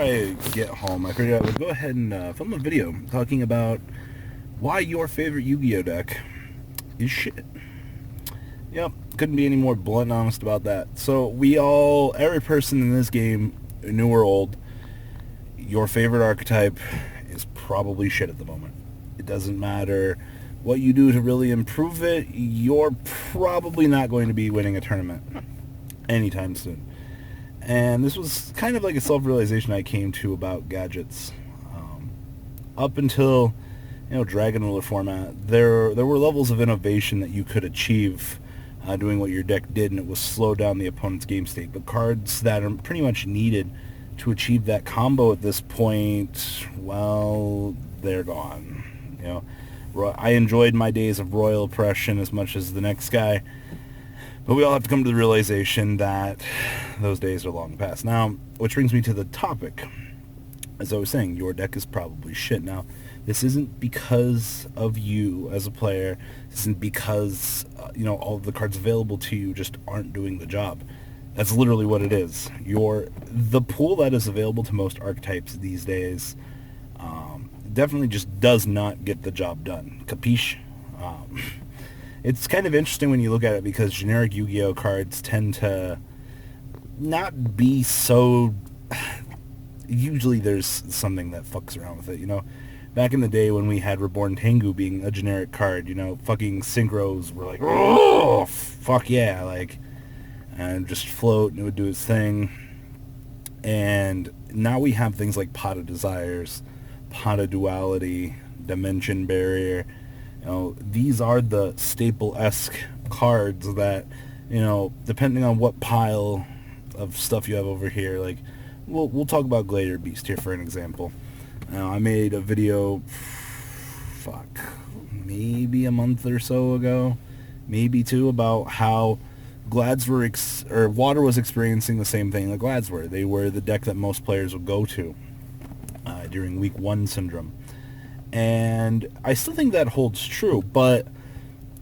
I get home, I figured I would go ahead and film a video talking about why your favorite Yu-Gi-Oh deck is shit. Yep, couldn't be any more blunt and honest about that. So every person in this game, new or old, your favorite archetype is probably shit at the moment. It doesn't matter what you do to really improve it, you're probably not going to be winning a tournament anytime soon. And this was kind of like a self-realization I came to about gadgets. Up until, Dragon Ruler format, there were levels of innovation that you could achieve doing what your deck did, and it was slow down the opponent's game state. But cards that are pretty much needed to achieve that combo at this point, well, they're gone. I enjoyed my days of Royal Oppression as much as the next guy, but we all have to come to the realization that those days are long past. Now, which brings me to the topic. As I was saying, your deck is probably shit. Now, this isn't because of you as a player. This isn't because, all of the cards available to you just aren't doing the job. That's literally what it is. The pool that is available to most archetypes these days definitely just does not get the job done. Capiche? It's kind of interesting when you look at it because generic Yu-Gi-Oh cards tend to not be so... Usually there's something that fucks around with it, Back in the day when we had Reborn Tengu being a generic card, fucking synchros were like, oh, fuck yeah, and just float and it would do its thing. And now we have things like Pot of Desires, Pot of Duality, Dimension Barrier. These are the staple-esque cards that, depending on what pile of stuff you have over here, we'll talk about Gladiator Beast here for an example. I made a video, maybe a month or so ago, maybe two, about how Glads Water was experiencing the same thing that Glads were. They were the deck that most players would go to during Week 1 syndrome. And I still think that holds true, but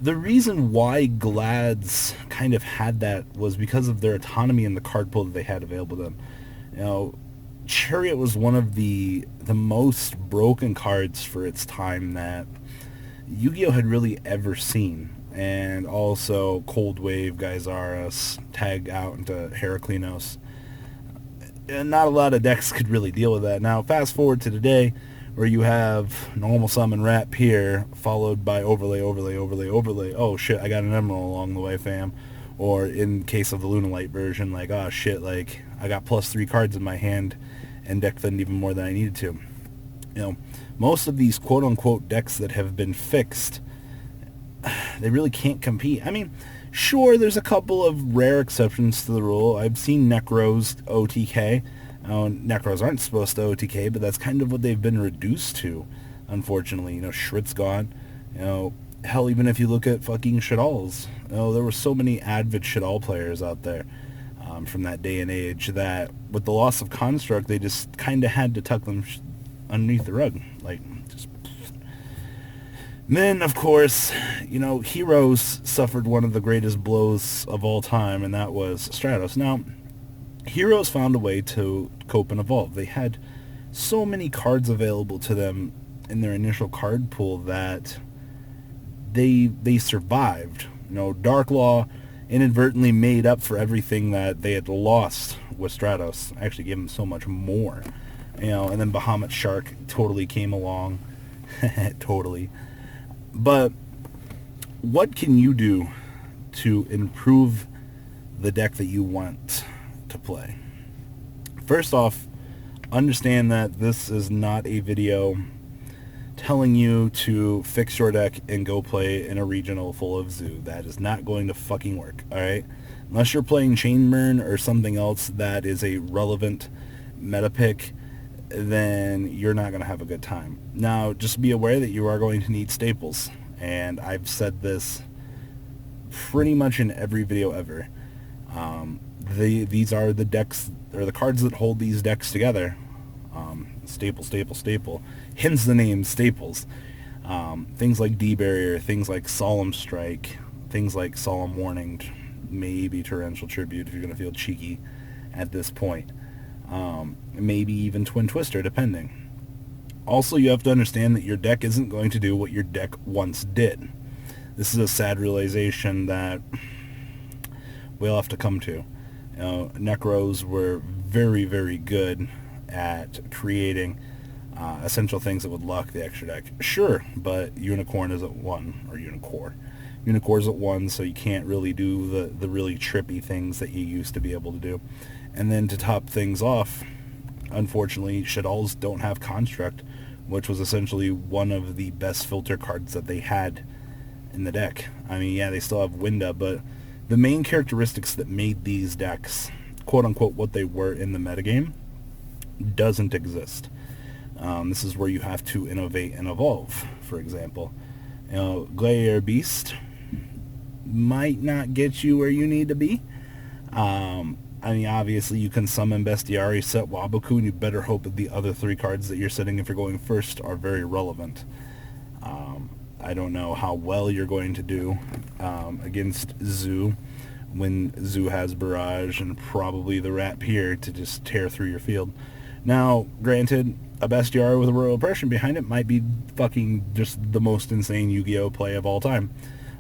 the reason why Glads kind of had that was because of their autonomy in the card pool that they had available to them. Chariot was one of the most broken cards for its time that Yu-Gi-Oh had really ever seen. And also Cold Wave, Gyzaros, tag out into Heraklinos. And not a lot of decks could really deal with that. Now, fast forward to today, where you have normal summon Rat Pier, followed by overlay. Oh shit, I got an Emerald along the way, fam. Or in case of the Lunalight version, oh shit, I got +3 cards in my hand and decked them even more than I needed to. Most of these quote-unquote decks that have been fixed, they really can't compete. I mean, sure, there's a couple of rare exceptions to the rule. I've seen Necros OTK. Necros aren't supposed to OTK, but that's kind of what they've been reduced to, unfortunately. Shrit's gone. Hell, even if you look at fucking Shadalls, there were so many avid Shadal players out there from that day and age that with the loss of Construct, they just kind of had to tuck them underneath the rug. Then, of course, Heroes suffered one of the greatest blows of all time, and that was Stratos. Now, Heroes found a way to cope and evolve. They had so many cards available to them in their initial card pool that they survived. Dark Law inadvertently made up for everything that they had lost with Stratos. Actually gave them so much more. And then Bahamut Shark totally came along. Totally. But what can you do to improve the deck that you want to play? First off, understand that this is not a video telling you to fix your deck and go play in a regional full of Zoo. That is not going to fucking work, alright? Unless you're playing Chainburn or something else that is a relevant meta pick, then you're not going to have a good time. Now, just be aware that you are going to need staples. And I've said this pretty much in every video ever. These are the decks, or the cards that hold these decks together. Staple. Hence the name Staples. Things like D-Barrier, things like Solemn Strike, things like Solemn Warning, maybe Torrential Tribute if you're going to feel cheeky at this point. maybe even Twin Twister, depending. Also, you have to understand that your deck isn't going to do what your deck once did. This is a sad realization that we'll have to come to. Necros were very, very good at creating essential things that would lock the extra deck. Sure, but Unicorn is at 1, or Unicore. Unicore's at 1, so you can't really do the really trippy things that you used to be able to do. And then to top things off, unfortunately, Shaddolls don't have Construct, which was essentially one of the best filter cards that they had in the deck. I mean, yeah, they still have Winda, but the main characteristics that made these decks, quote-unquote, what they were in the metagame, doesn't exist. This is where you have to innovate and evolve, for example. Gladiator Beast might not get you where you need to be. I mean, obviously, you can summon Bestiari, set Waboku, and you better hope that the other 3 cards that you're setting if you're going first are very relevant. I don't know how well you're going to do against Zoo when Zoo has Barrage and probably the Rapier to just tear through your field. Now, granted, a Bestiari with a Royal Oppression behind it might be fucking just the most insane Yu-Gi-Oh play of all time.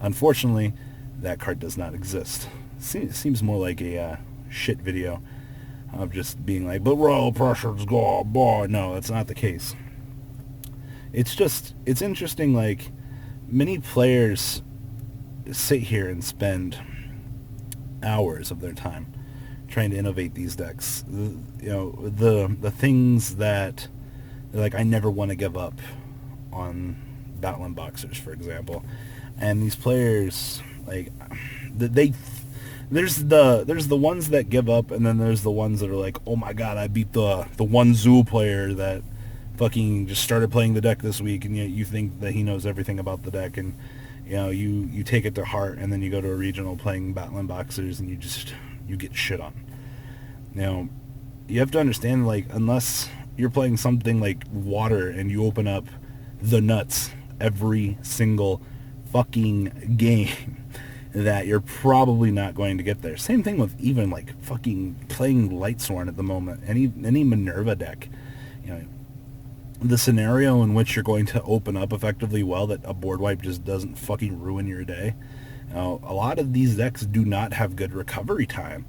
Unfortunately, that card does not exist. It seems more like a shit video of just being like, but Royal Oppression's gone, boy. No, that's not the case. It's interesting, like, many players sit here and spend hours of their time trying to innovate these decks. The things that, like, I never want to give up on Battling Boxers, for example. And these players, like, there's the ones that give up, and then there's the ones that are like, oh my god, I beat the one Zoo player that fucking just started playing the deck this week, and you think that he knows everything about the deck, and you take it to heart, and then you go to a regional playing Battling Boxers, and you get shit on. You have to understand, like, unless you're playing something like Water and you open up the nuts every single fucking game, that you're probably not going to get there. Same thing with even, like, fucking playing Lightsworn at the moment. Any Minerva deck. The scenario in which you're going to open up effectively well, that a board wipe just doesn't fucking ruin your day. A lot of these decks do not have good recovery time.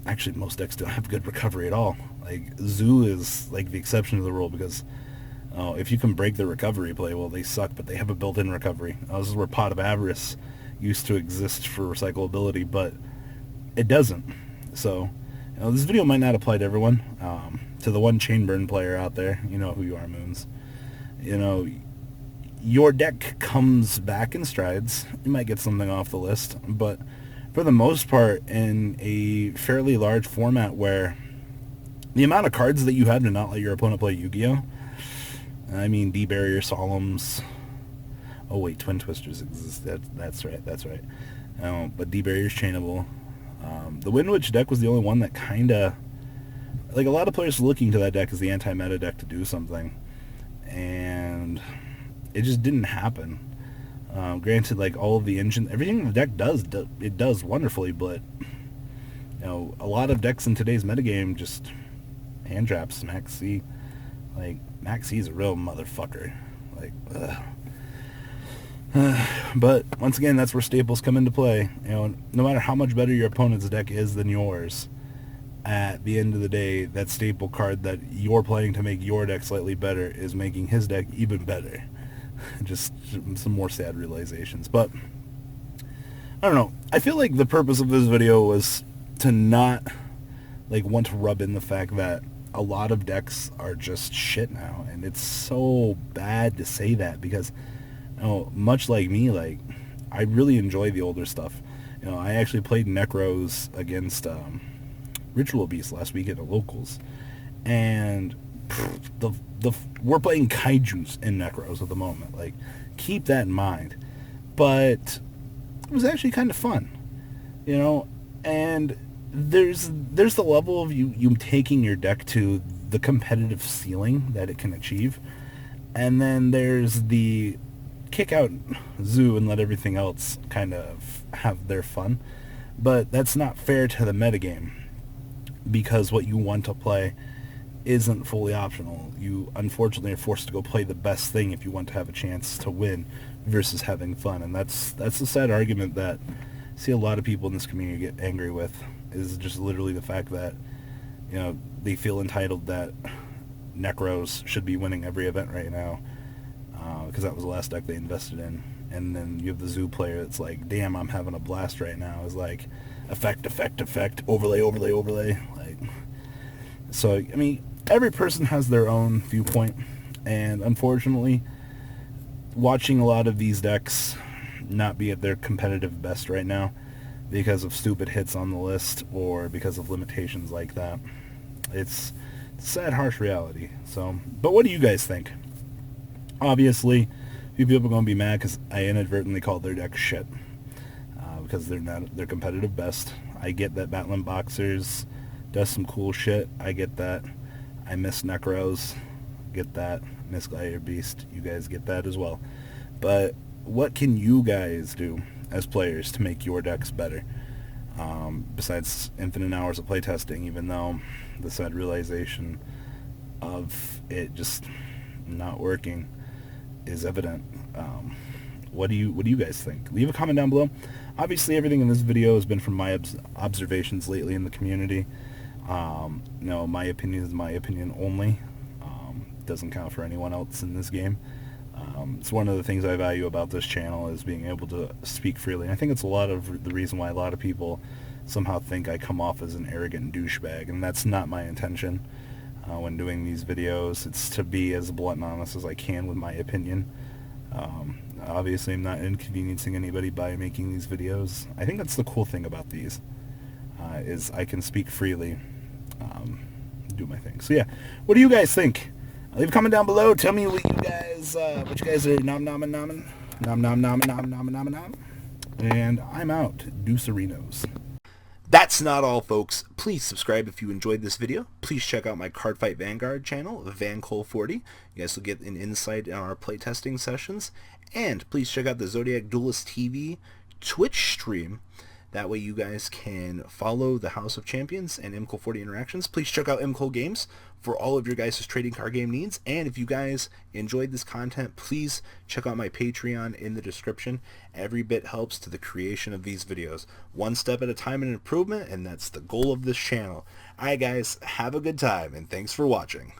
Actually, most decks don't have good recovery at all. Like, Zoo is, like, the exception to the rule, because if you can break the recovery play, well, they suck, but they have a built-in recovery. This is where Pot of Avarice used to exist for recyclability, but it doesn't. So, this video might not apply to everyone. To the one Chainburn player out there, you know who you are, Moons. Your deck comes back in strides. You might get something off the list, but for the most part, in a fairly large format where the amount of cards that you have to not let your opponent play Yu-Gi-Oh! I mean, D-Barrier, Solemns. Oh wait, Twin Twisters exist. That's right. But D-Barrier's chainable. The Wind Witch deck was the only one that kind of, like, a lot of players looking to that deck as the anti-meta deck to do something, and it just didn't happen. Granted, like, all of the engine, everything the deck does, it does wonderfully, but a lot of decks in today's metagame just hand traps Max C. Like, Max C is a real motherfucker. Like, but once again, that's where staples come into play. No matter how much better your opponent's deck is than yours, at the end of the day, that staple card that you're playing to make your deck slightly better is making his deck even better. Just some more sad realizations. But I don't know. I feel like the purpose of this video was to not, like, want to rub in the fact that a lot of decks are just shit now, and it's so bad to say that, because much like me, like, I really enjoy the older stuff. I actually played Necros against Ritual Beast last week at the locals, and we're playing Kaijus in Necros at the moment. Like, keep that in mind. But it was actually kind of fun, and there's the level of you taking your deck to the competitive ceiling that it can achieve, and then there's the kick out Zoo and let everything else kind of have their fun. But that's not fair to the metagame. because what you want to play isn't fully optional. You unfortunately are forced to go play the best thing if you want to have a chance to win versus having fun. And that's the sad argument that I see a lot of people in this community get angry with, is just literally the fact that, you know, they feel entitled that Necros should be winning every event right now because that was the last deck they invested in. And then you have the Zoo player that's like, damn, I'm having a blast right now. It's like, effect, overlay, like. So, I mean, every person has their own viewpoint, and unfortunately, watching a lot of these decks not be at their competitive best right now because of stupid hits on the list or because of limitations like that. It's a sad, harsh reality. So, but what do you guys think? Obviously, a few people are going to be mad because I inadvertently called their deck shit because they're not at their competitive best. I get that Battling Boxers does some cool shit. I get that. I miss Necros. Get that. Miss Gladiator Beast. You guys get that as well. But what can you guys do as players to make your decks better? Besides infinite hours of playtesting, even though the sad realization of it just not working is evident. What do you guys think? Leave a comment down below. Obviously, everything in this video has been from my observations lately in the community. No, my opinion is my opinion only. Doesn't count for anyone else in this game. It's one of the things I value about this channel is being able to speak freely. I think it's a lot of the reason why a lot of people somehow think I come off as an arrogant douchebag, and that's not my intention when doing these videos. It's to be as blunt and honest as I can with my opinion. Obviously, I'm not inconveniencing anybody by making these videos. I think that's the cool thing about these, is I can speak freely, do my thing. So yeah, what do you guys think? Leave a comment down below. Tell me what you guys are nom. And I'm out. Deucerinos. That's not all, folks. Please subscribe if you enjoyed this video. Please check out my Cardfight Vanguard channel, VanCole40. You guys will get an insight on our playtesting sessions. And please check out the Zodiac Duelist TV Twitch stream. That way you guys can follow the House of Champions and MCole40 interactions. Please check out MCole Games for all of your guys' trading card game needs. And if you guys enjoyed this content, please check out my Patreon in the description. Every bit helps to the creation of these videos. One step at a time in improvement, and that's the goal of this channel. Alright guys, have a good time, and thanks for watching.